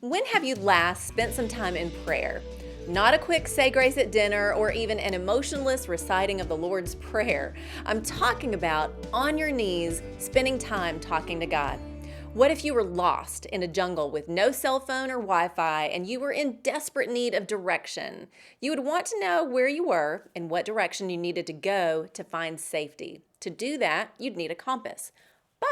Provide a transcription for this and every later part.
When have you last spent some time in prayer? Not a quick say grace at dinner or even an emotionless reciting of the Lord's Prayer. I'm talking about on your knees, spending time talking to God. What if you were lost in a jungle with no cell phone or Wi-Fi and you were in desperate need of direction? You would want to know where you were and what direction you needed to go to find safety. To do that, you'd need a compass.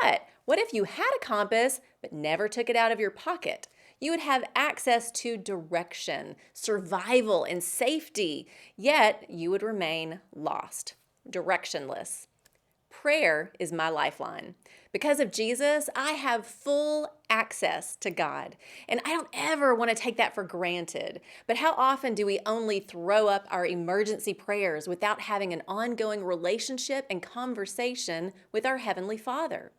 But what if you had a compass but never took it out of your pocket? You would have access to direction, survival, and safety, yet you would remain lost, directionless. Prayer is my lifeline. Because of Jesus, I have full access to God, and I don't ever want to take that for granted. But how often do we only throw up our emergency prayers without having an ongoing relationship and conversation with our Heavenly Father?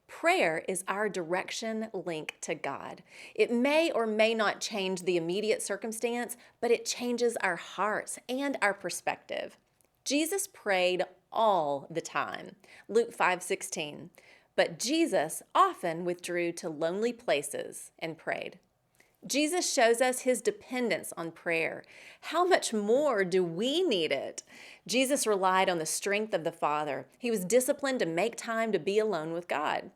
Prayer is our direction link to God. It may or may not change the immediate circumstance, but it changes our hearts and our perspective. Jesus prayed all the time. Luke 5:16. But Jesus often withdrew to lonely places and prayed. Jesus shows us his dependence on prayer. How much more do we need it? Jesus relied on the strength of the Father. He was disciplined to make time to be alone with God.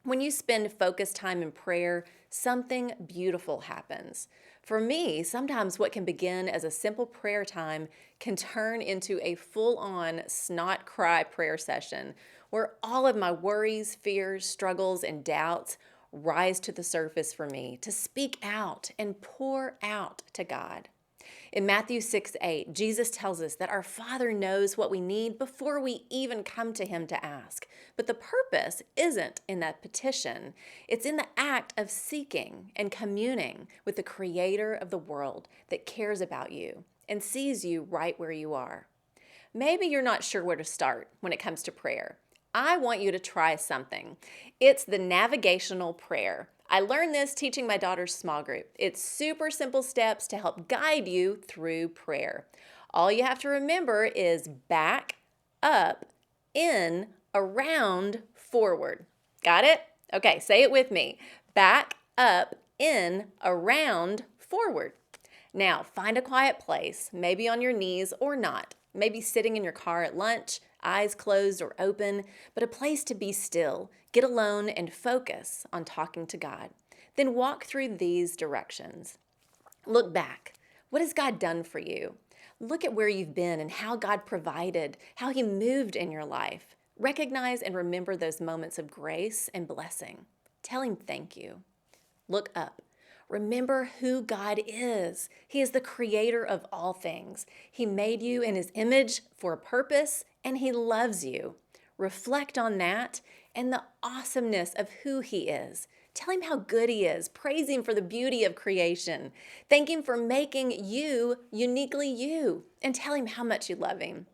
When you spend focused time in prayer, something beautiful happens. For me, sometimes what can begin as a simple prayer time can turn into a full-on snot cry prayer session where all of my worries, fears, struggles, and doubts rise to the surface for me to speak out and pour out to God. In Matthew 6:8, Jesus tells us that our Father knows what we need before we even come to him to ask. But the purpose isn't in that petition. It's in the act of seeking and communing with the Creator of the world that cares about you and sees you right where you are. Maybe you're not sure where to start when it comes to prayer. I want you to try something. It's the navigational prayer. I learned this teaching my daughter's small group. It's super simple steps to help guide you through prayer. All you have to remember is back, up, in, around, forward. Got it? Okay, say it with me. Back, up, in, around, forward. Now, find a quiet place, maybe on your knees or not. Maybe sitting in your car at lunch, eyes closed or open, but a place to be still, get alone, and focus on talking to God. Then walk through these directions. Look back. What has God done for you? Look at where you've been and how God provided, how he moved in your life. Recognize and remember those moments of grace and blessing. Tell him thank you. Look up. Remember who God is. He is the creator of all things. He made you in his image for a purpose, and he loves you. Reflect on that and the awesomeness of who he is. Tell him how good he is. Praise him for the beauty of creation. Thank him for making you uniquely you, and tell him how much you love him.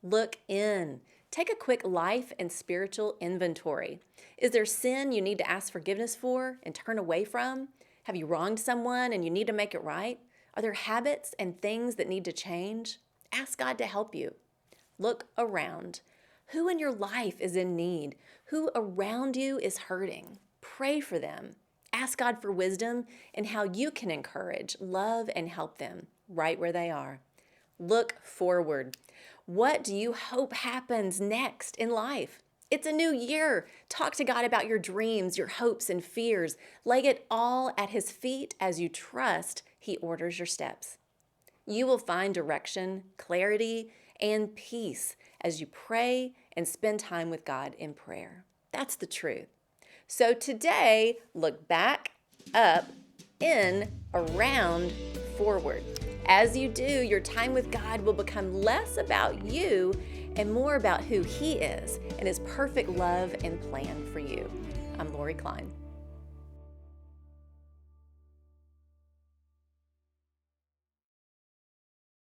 Look in. Take a quick life and spiritual inventory. Is there sin you need to ask forgiveness for and turn away from? Have you wronged someone and you need to make it right? Are there habits and things that need to change? Ask God to help you. Look around. Who in your life is in need? Who around you is hurting? Pray for them. Ask God for wisdom and how you can encourage, love, and help them right where they are. Look forward. What do you hope happens next in life? It's a new year. Talk to God about your dreams, your hopes, and fears. Lay it all at his feet as you trust he orders your steps. You will find direction, clarity, and peace as you pray and spend time with God in prayer. That's the truth. So today, look back, up, in, around, forward. As you do, your time with God will become less about you and more about who he is and his perfect love and plan for you. I'm Lori Klein.